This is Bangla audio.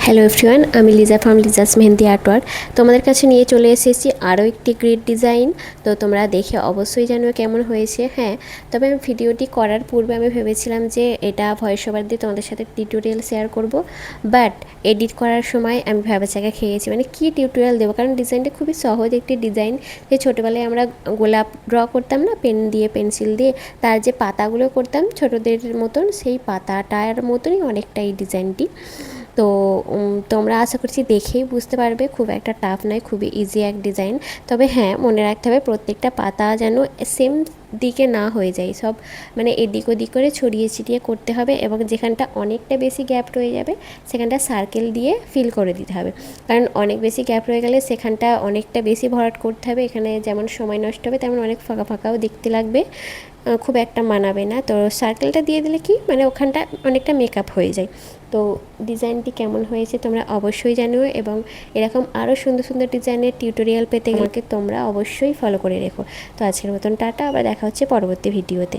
হ্যালো এভরিওয়ান, আমি লিজা ফ্রম লিজাস মেহেন্দি আর্টওয়ার্ক তোমাদের কাছে নিয়ে চলে এসেছি আরও একটি গ্রেট ডিজাইন। তো তোমরা দেখে অবশ্যই জানো কেমন হয়েছে। হ্যাঁ, তবে আমি ভিডিওটি করার পূর্বে আমি ভেবেছিলাম যে এটা ভয়েস ওভার দিয়ে তোমাদের সাথে টিউটোরিয়াল শেয়ার করব, বাট এডিট করার সময় আমি ভেবেচাকা খেয়েছি মানে কী টিউটোরিয়াল দেবো, কারণ ডিজাইনটা খুবই সহজ একটি ডিজাইন। যে ছোটোবেলায় আমরা গোলাপ ড্র করতাম না পেন দিয়ে, পেন্সিল দিয়ে, তার যে পাতাগুলো করতাম ছোটোদের মতন, সেই পাতাটার মতনই অনেকটা এই ডিজাইনটি। তো তোমরা আশা করছি দেখেই বুঝতে পারবে, খুব একটা টাফ নয়, খুবই ইজি এক ডিজাইন। তবে হ্যাঁ, মনে রাখতে হবে প্রত্যেকটা পাতা যেন সেম দিকে না হয়ে যায়, সব মানে এদিক ওদিক করে ছড়িয়ে ছিটিয়ে করতে হবে, এবং যেখানটা অনেকটা বেশি গ্যাপ রয়ে যাবে সেখানটা সার্কেল দিয়ে ফিল করে দিতে হবে, কারণ অনেক বেশি গ্যাপ রয়ে গেলে সেখানটা অনেকটা বেশি ভরাট করতে হবে। এখানে যেমন সময় নষ্ট হবে তেমন অনেক ফাঁকা ফাঁকাও দেখতে লাগবে, খুব একটা মানাবে না। তো সার্কেলটা দিয়ে দিলে কি মানে ওখানটা অনেকটা মেকআপ হয়ে যায়। তো ডিজাইনটি কেমন হয়েছে তোমরা অবশ্যই জানিও, এবং এরকম আরও সুন্দর সুন্দর ডিজাইনের টিউটোরিয়াল পেতে আমাকে তোমরা অবশ্যই ফলো করে রেখো। তো আজকের মতন টাটা, আবার দেখা হচ্ছে পরবর্তী ভিডিওতে।